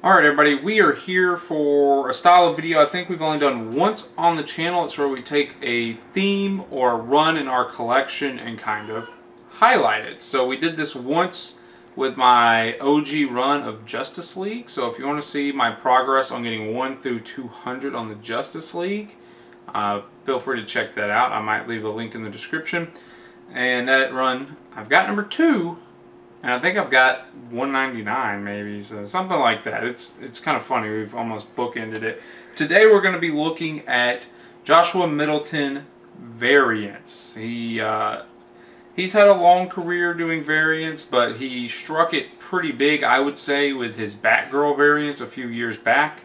Alright everybody, we are here for a style of video I think we've only done once on the channel. It's where we take a theme or a run in our collection and kind of highlight it. So we did this once with my OG run of Justice League. So if you want to see my progress on getting 1 through 200 on the Justice League, feel free to check that out. I might leave a link in the description. And that run, I've got number 2. And I think I've got 199 maybe, so something like that. It's kind of funny. We've almost bookended it. Today we're going to be looking at Joshua Middleton variants. He's had a long career doing variants, but he struck it pretty big, I would say, with his Batgirl variants a few years back.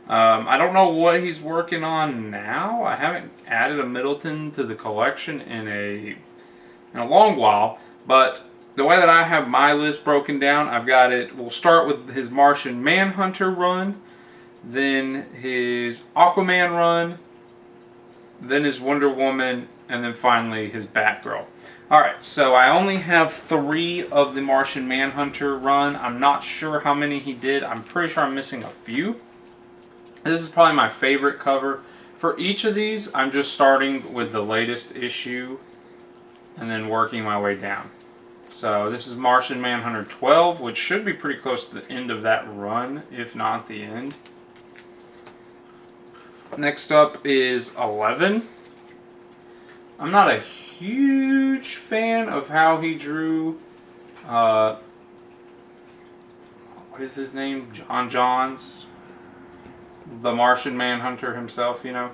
I don't know what he's working on now. I haven't added a Middleton to the collection in a long while, but the way that I have my list broken down, I've got it, we'll start with his Martian Manhunter run, then his Aquaman run, then his Wonder Woman, and then finally his Batgirl. Alright, so I only have 3 of the Martian Manhunter run. I'm not sure how many he did. I'm pretty sure I'm missing a few. This is probably my favorite cover. For each of these, I'm just starting with the latest issue and then working my way down. So this is Martian Manhunter 12, which should be pretty close to the end of that run, if not the end. Next up is 11. I'm not a huge fan of how he drew, what is his name? Johns. The Martian Manhunter himself, you know.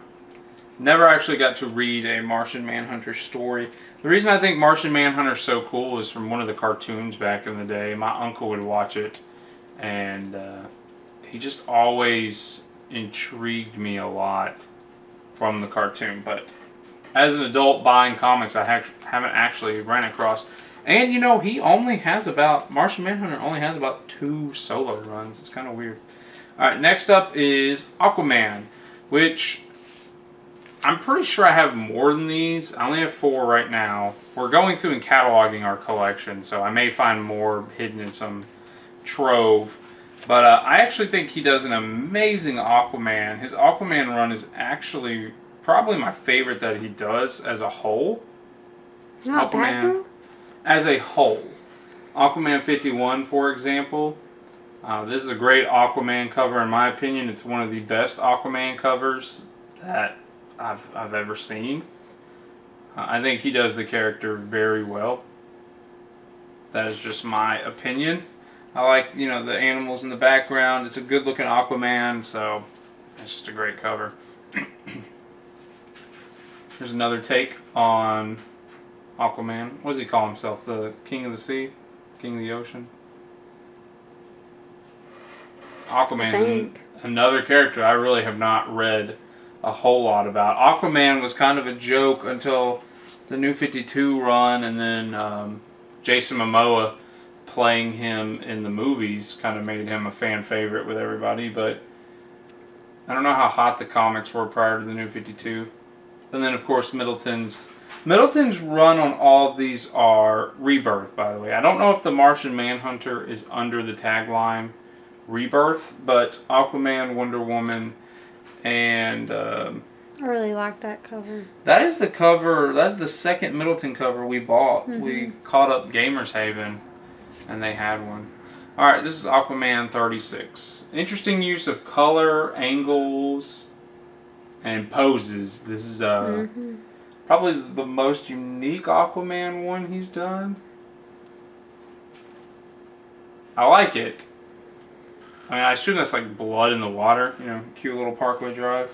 Never actually got to read a Martian Manhunter story. The reason I think Martian Manhunter is so cool is from one of the cartoons back in the day. My uncle would watch it, and he just always intrigued me a lot from the cartoon. But as an adult buying comics, I haven't actually ran across. And you know, Martian Manhunter only has about 2 solo runs. It's kind of weird. Alright, next up is Aquaman, which I'm pretty sure I have more than these. I only have 4 right now. We're going through and cataloging our collection, so I may find more hidden in some trove. But I actually think he does an amazing Aquaman. His Aquaman run is actually probably my favorite that he does as a whole. Not Aquaman as a whole. Aquaman 51, for example. This is a great Aquaman cover in my opinion. It's one of the best Aquaman covers that I've ever seen. I think he does the character very well. That is just my opinion. I like, you know, the animals in the background. It's a good looking Aquaman, so it's just a great cover. Here's another take on Aquaman. What does he call himself? The King of the Sea? King of the Ocean? Aquaman, another character I really have not read a whole lot about. Aquaman was kind of a joke until the New 52 run, and then Jason Momoa playing him in the movies kind of made him a fan favorite with everybody. But I don't know how hot the comics were prior to the New 52. And then of course Middleton's run on all of these are Rebirth, by the way. I don't know if the Martian Manhunter is under the tagline Rebirth, but Aquaman, Wonder Woman, and I really like that cover. That is the cover. That's the second Middleton cover we bought. Mm-hmm. We caught up Gamers Haven, and they had one. All right, this is Aquaman 36. Interesting use of color, angles, and poses. This is probably the most unique Aquaman one he's done. I like it. I mean, I assume that's like blood in the water, you know, cute little Parkway Drive.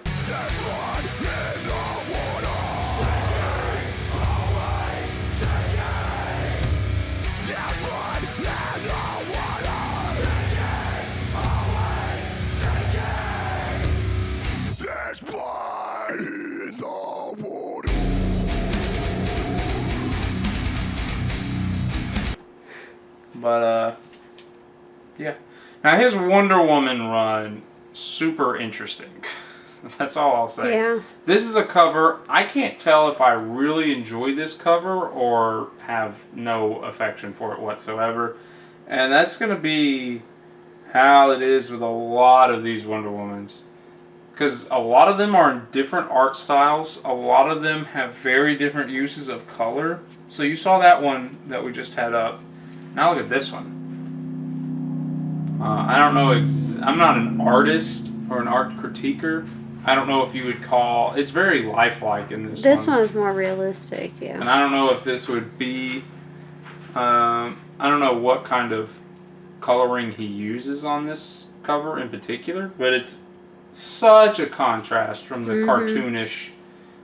But, yeah. Now his Wonder Woman run, super interesting. That's all I'll say. Yeah. This is a cover, I can't tell if I really enjoy this cover or have no affection for it whatsoever. And that's going to be how it is with a lot of these Wonder Womans. Because a lot of them are in different art styles. A lot of them have very different uses of color. So you saw that one that we just had up. Now look at this one. I don't know. I'm not an artist or an art critiquer. I don't know if you would call... It's very lifelike in this one. This one is more realistic, yeah. And I don't know if this would be... I don't know what kind of coloring he uses on this cover in particular. But it's such a contrast from the cartoonish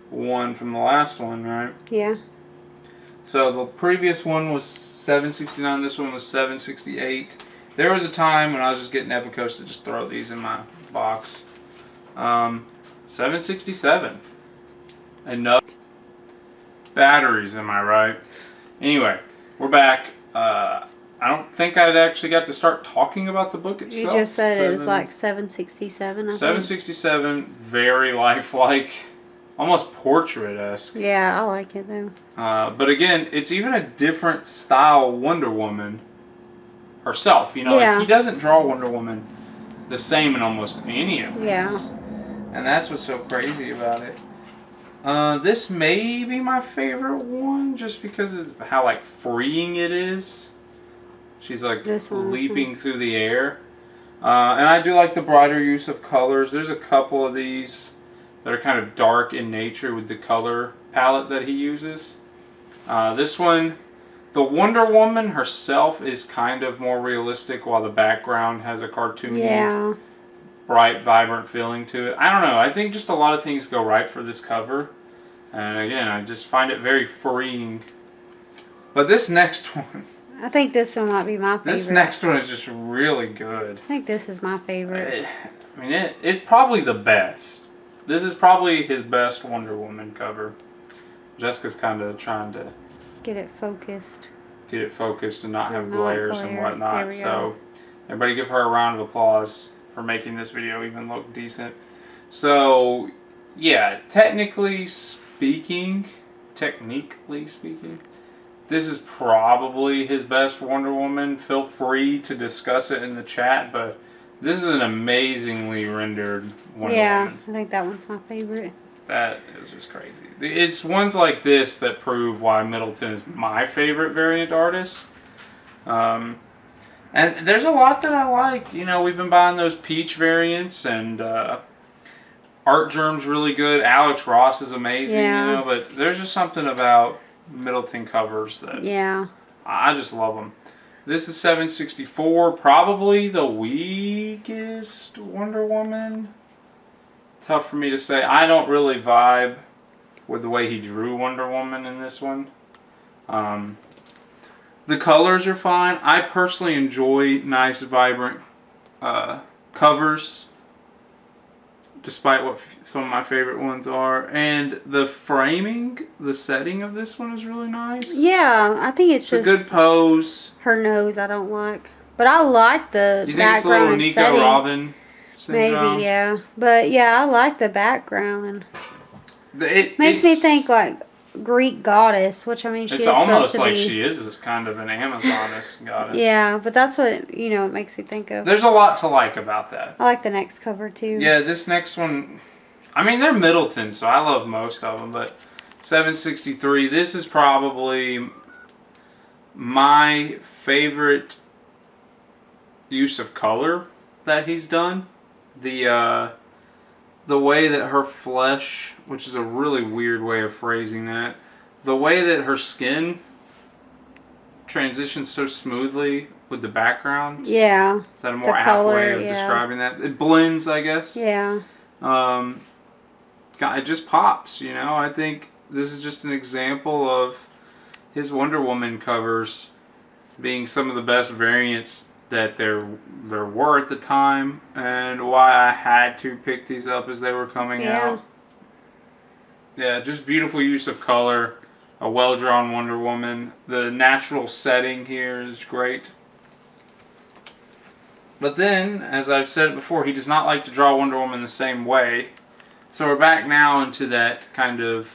one from the last one, right? Yeah. So the previous one was $7.69. This one was $7.68. There was a time when I was just getting Epicos to just throw these in my box. $7.67. Enough batteries, am I right? Anyway, we're back. I don't think I'd actually got to start talking about the book itself. You just said it was like $7.67. $7.67. Very lifelike, almost portrait-esque. Yeah, I like it though. But again, it's even a different style Wonder Woman herself. You know, like he doesn't draw Wonder Woman the same in almost any of these. Yeah. And that's what's so crazy about it. This may be my favorite one just because of how like freeing it is. She's like leaping through the air. And I do like the brighter use of colors. There's a couple of these that are kind of dark in nature with the color palette that he uses. This one, the Wonder Woman herself is kind of more realistic while the background has a cartoony, bright, vibrant feeling to it. I don't know. I think just a lot of things go right for this cover. And again, I just find it very freeing. But this next one... I think this one might be my favorite. This next one is just really good. I think this is my favorite. I mean, it's probably the best. This is probably his best Wonder Woman cover. Jessica's kind of trying to... Get it focused and not have glares and whatnot. So everybody give her a round of applause for making this video even look decent. So yeah, technically speaking, this is probably his best Wonder Woman. Feel free to discuss it in the chat, but this is an amazingly rendered Wonder Woman. Yeah, I think that one's my favorite. That is just crazy. It's ones like this that prove why Middleton is my favorite variant artist. And there's a lot that I like. You know, we've been buying those Peach variants, and Art Germ's really good. Alex Ross is amazing, you know, but there's just something about Middleton covers that I just love them. This is $7.64, probably the weakest Wonder Woman. Tough for me to say. I don't really vibe with the way he drew Wonder Woman in this one. The colors are fine. I personally enjoy nice, vibrant covers, despite what some of my favorite ones are. And the framing, the setting of this one is really nice. Yeah, I think it's just a good pose. Her nose I don't like. But I like the you think background it's a little and setting. Nico Robin syndrome? Maybe, yeah. But yeah, I like the background. And it makes me think like Greek goddess, which I mean she is supposed to be. It's almost like she is kind of an Amazoness goddess. Yeah, but that's what, you know, it makes me think of. There's a lot to like about that. I like the next cover too. Yeah, this next one, I mean, they're Middleton, so I love most of them, but $7.63, this is probably my favorite use of color that he's done. The way that her flesh, which is a really weird way of phrasing that, the way that her skin transitions so smoothly with the background. Yeah. Is that a more apt way of describing that? It blends, I guess. Yeah. It just pops, you know. I think this is just an example of his Wonder Woman covers being some of the best variants that there were at the time, and why I had to pick these up as they were coming out. Yeah, just beautiful use of color, a well-drawn Wonder Woman. The natural setting here is great. But then, as I've said before, he does not like to draw Wonder Woman the same way. So we're back now into that kind of...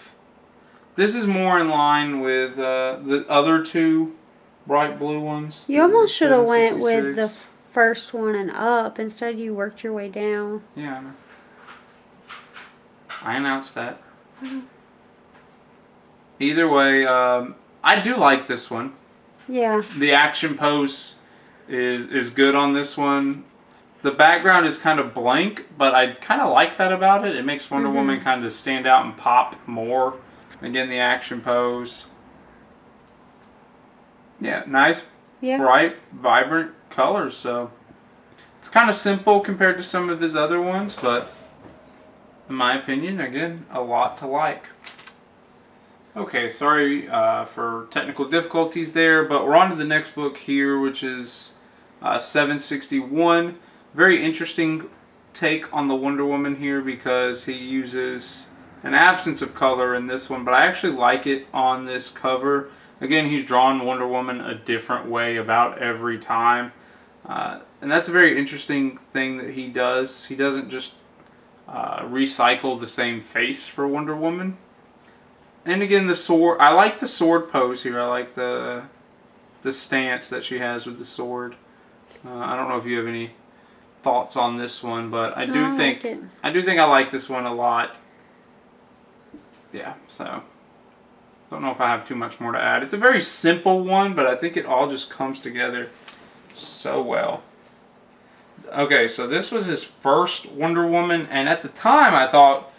This is more in line with the other two bright blue ones. You almost should have went with the first one and up. Instead, you worked your way down. Yeah, I know. I announced that. Either way, I do like this one. Yeah. The action pose is good on this one. The background is kind of blank, but I kind of like that about it. It makes Wonder Woman kind of stand out and pop more. Again, the action pose. Yeah, nice, bright, vibrant colors. So it's kind of simple compared to some of his other ones, but in my opinion, again, a lot to like. Okay, sorry for technical difficulties there, but we're on to the next book here, which is 761. Very interesting take on the Wonder Woman here because he uses an absence of color in this one, but I actually like it on this cover. Again, he's drawn Wonder Woman a different way about every time. And that's a very interesting thing that he does. He doesn't just recycle the same face for Wonder Woman. And again, the sword, I like the sword pose here. I like the stance that she has with the sword. I don't know if you have any thoughts on this one, but I do think I like this one a lot. Yeah, so don't know if I have too much more to add. It's a very simple one, but I think it all just comes together so well. Okay, so this was his first Wonder Woman, and at the time I thought,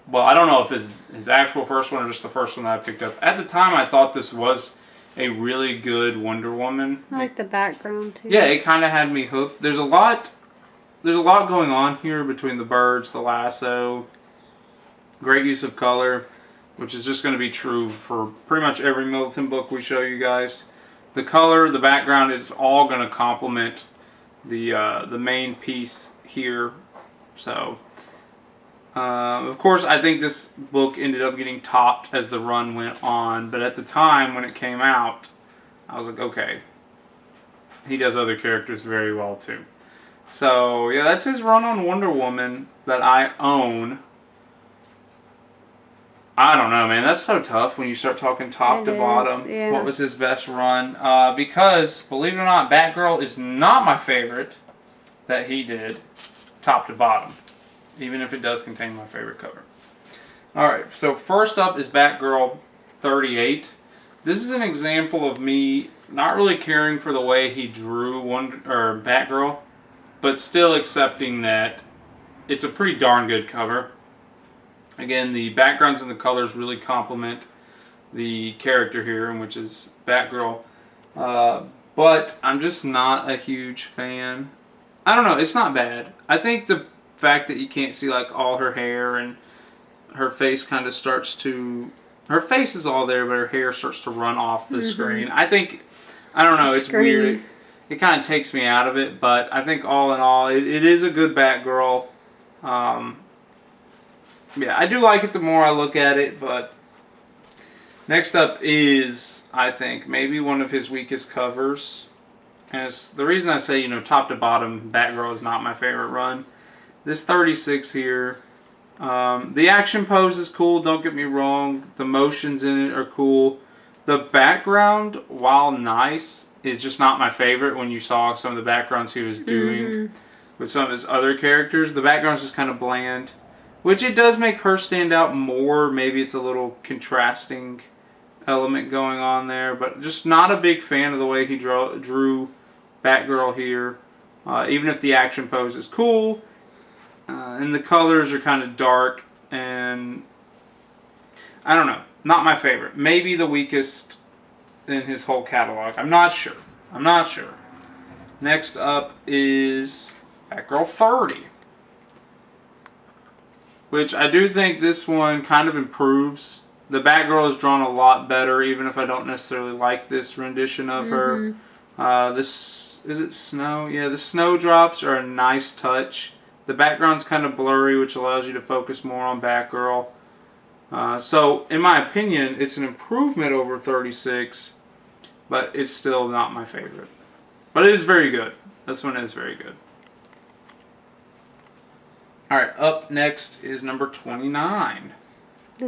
well, I don't know if it's his actual first one or just the first one that I picked up. At the time I thought this was a really good Wonder Woman. I like the background too. Yeah, it kind of had me hooked. There's a lot going on here between the birds, the lasso. Great use of color, which is just going to be true for pretty much every Middleton book we show you guys. The color, the background, it's all going to complement the main piece here. So, of course, I think this book ended up getting topped as the run went on. But at the time when it came out, I was like, okay, he does other characters very well too. So, yeah, that's his run on Wonder Woman that I own. I don't know, man. That's so tough when you start talking top to bottom. Yeah. What was his best run? Because, believe it or not, Batgirl is not my favorite that he did top to bottom. Even if it does contain my favorite cover. Alright, so first up is Batgirl 38. This is an example of me not really caring for the way he drew Batgirl, but still accepting that it's a pretty darn good cover. Again, the backgrounds and the colors really complement the character here, which is Batgirl. But I'm just not a huge fan. I don't know, it's not bad. I think the fact that you can't see like all her hair and her face kind of starts to... Her face is all there, but her hair starts to run off the screen. I don't know, it's weird. It kind of takes me out of it, but I think all in all, it is a good Batgirl. Yeah, I do like it the more I look at it, but next up is, I think, maybe one of his weakest covers. And it's the reason I say, top to bottom, Batgirl is not my favorite run. This 36 here, the action pose is cool, don't get me wrong. The motions in it are cool. The background, while nice, is just not my favorite. When you saw some of the backgrounds he was doing with some of his other characters, the background's just kind of bland. Which it does make her stand out more. Maybe it's a little contrasting element going on there. But just not a big fan of the way he drew Batgirl here. Even if the action pose is cool. And the colors are kind of dark. And I don't know. Not my favorite. Maybe the weakest in his whole catalog. I'm not sure. Next up is Batgirl 30. Which I do think this one kind of improves. The Batgirl is drawn a lot better, even if I don't necessarily like this rendition of her. Is it snow? Yeah, the snowdrops are a nice touch. The background's kind of blurry, which allows you to focus more on Batgirl. So, in my opinion, it's an improvement over 36, but it's still not my favorite. But it is very good. This one is very good. Alright, up next is number 29. I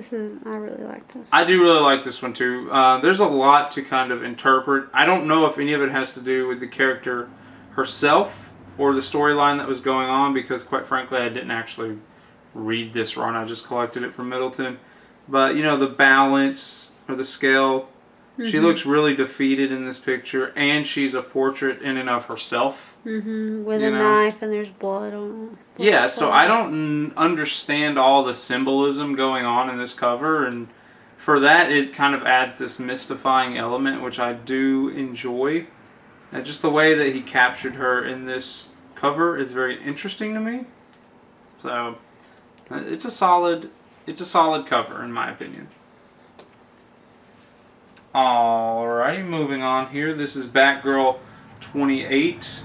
really like this one. I do really like this one too. There's a lot to kind of interpret. I don't know if any of it has to do with the character herself or the storyline that was going on, because quite frankly I didn't actually read this run. I just collected it from Middleton. But you know, the balance or the scale, she looks really defeated in this picture, and she's a portrait in and of herself. With a knife, and there's blood on it. Yeah, so I don't understand all the symbolism going on in this cover, and for that it kind of adds this mystifying element, which I do enjoy. And just the way that he captured her in this cover is very interesting to me. So it's a solid cover in my opinion. Alrighty, moving on here. This is Batgirl 28.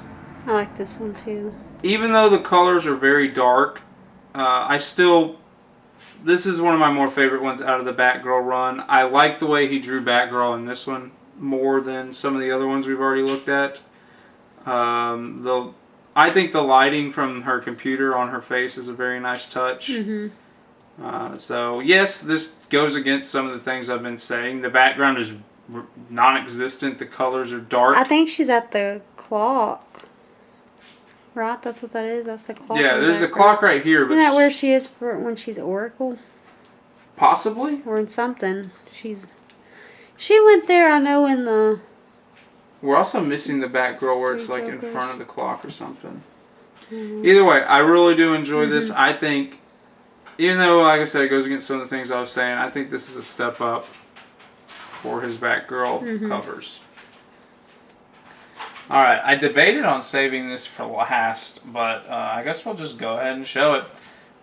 I like this one too. Even though the colors are very dark, this is one of my more favorite ones out of the Batgirl run. I like the way he drew Batgirl in this one more than some of the other ones we've already looked at. I think the lighting from her computer on her face is a very nice touch. So yes, this goes against some of the things I've been saying. The background is non-existent. The colors are dark. I think she's at the clock. Right? That's what that is? That's the clock. Yeah, there's a clock right here. But isn't that where she is when she's at Oracle? Possibly. Or in something. She went there, I know, in the... We're also missing the Batgirl where it's like in front of the clock or something. Either way, I really do enjoy this. I think, even though, like I said, it goes against some of the things I was saying, I think this is a step up for his Batgirl covers. Alright, I debated on saving this for last, but I guess we'll just go ahead and show it.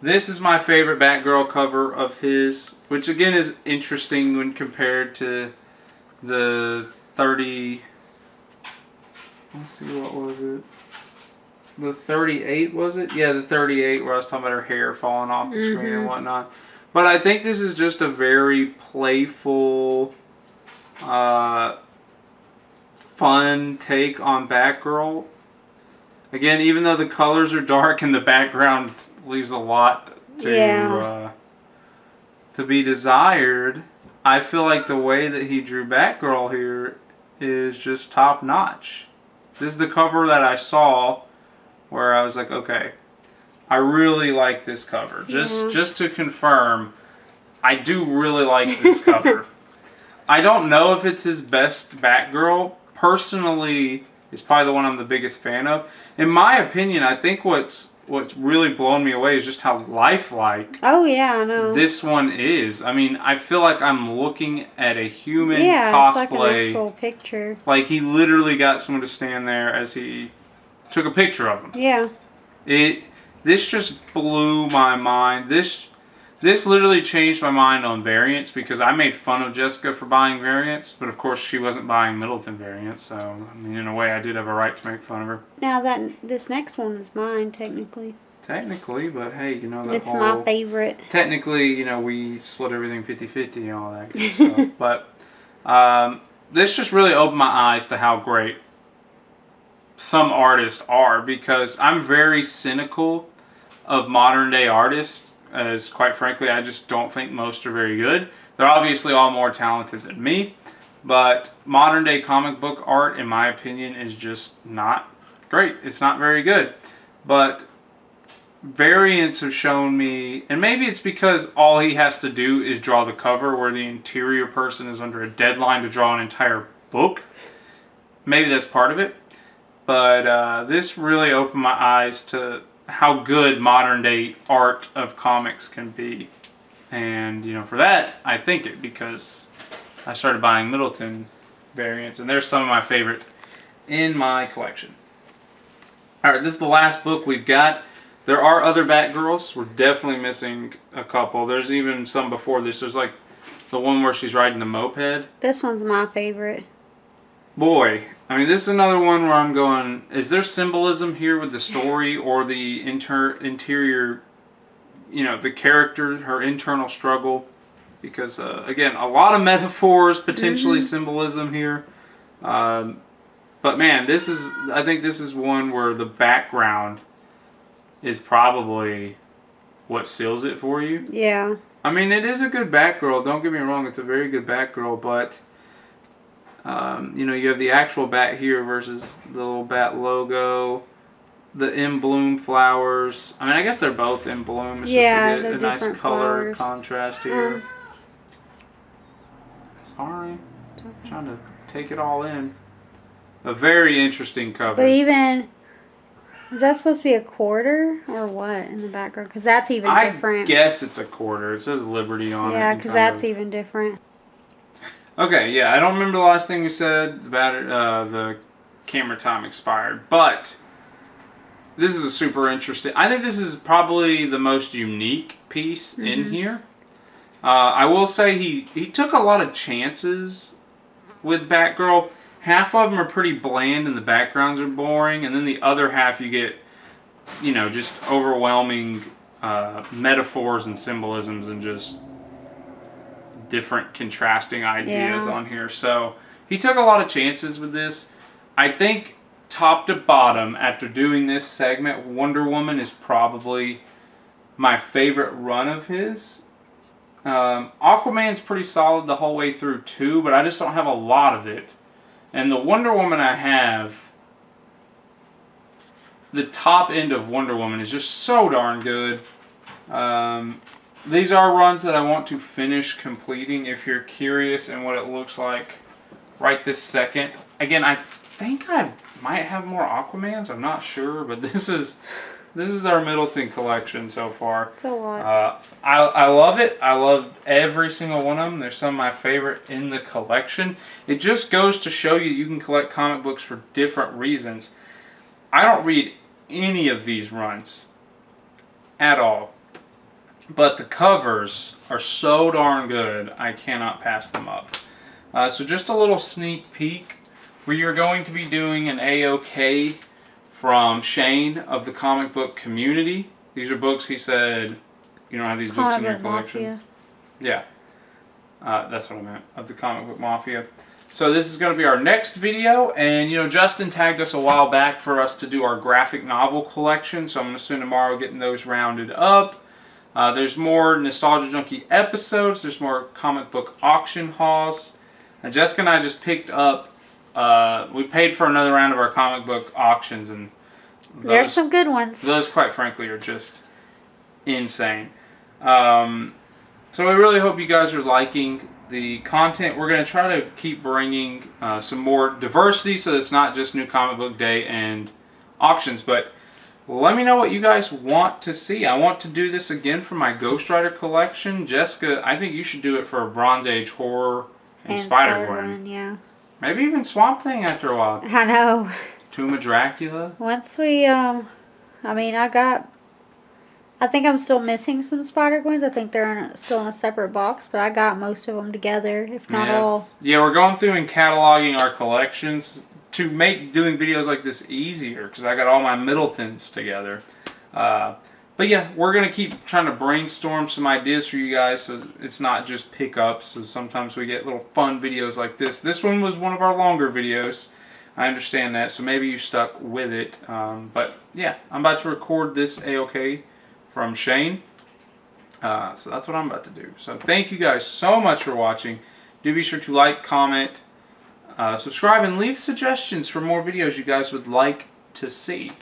This is my favorite Batgirl cover of his, which again is interesting when compared to the 30... Let's see, what was it? The 38, was it? Yeah, the 38, where I was talking about her hair falling off the screen and whatnot. But I think this is just a very playful, fun take on Batgirl. Again, even though the colors are dark and the background leaves a lot to be desired, I feel like the way that he drew Batgirl here is just top notch. This is the cover that I saw where I was like, okay, I really like this cover. Just to confirm, I do really like this cover. I don't know if it's his best Batgirl. Personally, it's probably the one I'm the biggest fan of. In my opinion, I think what's really blown me away is just how lifelike I know. This one is. I mean, I feel like I'm looking at a human cosplay. It's like an actual picture. Like he literally got someone to stand there as he took a picture of him. Yeah. This just blew my mind. This literally changed my mind on variants, because I made fun of Jessica for buying variants, but of course she wasn't buying Middleton variants, so I mean, in a way I did have a right to make fun of her. Now this next one is mine, technically. Technically, but hey, you know, it's my favorite. Technically, you know, we split everything 50-50 and all that good stuff. But this just really opened my eyes to how great some artists are, because I'm very cynical of modern day artists, as quite frankly I just don't think most are very good. They're obviously all more talented than me, but modern day comic book art, in my opinion, is just not great. It's not very good. But variants have shown me, and maybe it's because all he has to do is draw the cover, where the interior person is under a deadline to draw an entire book. Maybe that's part of it. But this really opened my eyes to how good modern day art of comics can be. And, you know, for that, I thank it, because I started buying Middleton variants, and there's some of my favorite in my collection. Alright, this is the last book we've got. There are other Batgirls. We're definitely missing a couple. There's even some before this. There's like the one where she's riding the moped. This one's my favorite. Boy, I mean, this is another one where I'm going, is there symbolism here with the story or the interior, you know, the character, her internal struggle? Because, again, a lot of metaphors, potentially symbolism here. But man, I think this is one where the background is probably what seals it for you. Yeah. I mean, it is a good Batgirl, don't get me wrong, it's a very good Batgirl, but You know, you have the actual bat here versus the little bat logo. The in bloom flowers. I mean, I guess they're both in bloom. It's Yeah, just they're a nice different color flowers. contrast here. Sorry, trying to take it all in. A very interesting cover. But even, is that supposed to be a quarter or what in the background? Because that's even different. I guess it's a quarter. It says Liberty on it. Yeah, because that's even different. Okay, yeah, I don't remember the last thing we said about it. The camera time expired, but this is a super interesting. I think this is probably the most unique piece in here. I will say he took a lot of chances with Batgirl. Half of them are pretty bland and the backgrounds are boring, and then the other half you get, you know, just overwhelming metaphors and symbolisms and just different contrasting ideas on here. So he took a lot of chances with this. I think top to bottom, after doing this segment, Wonder Woman is probably my favorite run of his. Aquaman's pretty solid the whole way through too, but I just don't have a lot of it. And the Wonder Woman I have, the top end of Wonder Woman is just so darn good. These are runs that I want to finish completing. If you're curious in what it looks like right this second. Again, I think I might have more Aquamans. I'm not sure, but this is our Middleton collection so far. It's a lot. I love it. I love every single one of them. They're some of my favorite in the collection. It just goes to show you can collect comic books for different reasons. I don't read any of these runs at all. But the covers are so darn good, I cannot pass them up. So just a little sneak peek. We are going to be doing an AOK from Shane of the comic book community. These are books he said, you don't have these books in your collection. Mafia. Yeah, that's what I meant, of the comic book mafia. So this is going to be our next video, and you know, Justin tagged us a while back for us to do our graphic novel collection, so I'm going to spend tomorrow getting those rounded up. There's more Nostalgia Junkie episodes. There's more comic book auction hauls. And Jessica and I just picked up, we paid for another round of our comic book auctions. And there's some good ones. Those, quite frankly, are just insane. So we really hope you guys are liking the content. We're going to try to keep bringing some more diversity so that it's not just New Comic Book Day and auctions, but let me know what you guys want to see. I want to do this again for my Ghost Rider collection. Jessica, I think you should do it for Bronze Age Horror and Spider-Gwen. Yeah. Maybe even Swamp Thing after a while. I know. Tomb of Dracula. Once we, I mean, I think I'm still missing some Spider-Gwens. I think they're still in a separate box, but I got most of them together, if not all. Yeah, we're going through and cataloging our collections to make doing videos like this easier, because I got all my Middletons together. But yeah, we're going to keep trying to brainstorm some ideas for you guys so it's not just pickups. So sometimes we get little fun videos like this. This one was one of our longer videos. I understand that, so maybe you stuck with it. But yeah, I'm about to record this AOK from Shane. So that's what I'm about to do. So thank you guys so much for watching. Do be sure to like, comment, subscribe, and leave suggestions for more videos you guys would like to see.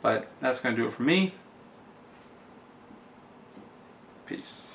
But that's going to do it for me. Peace.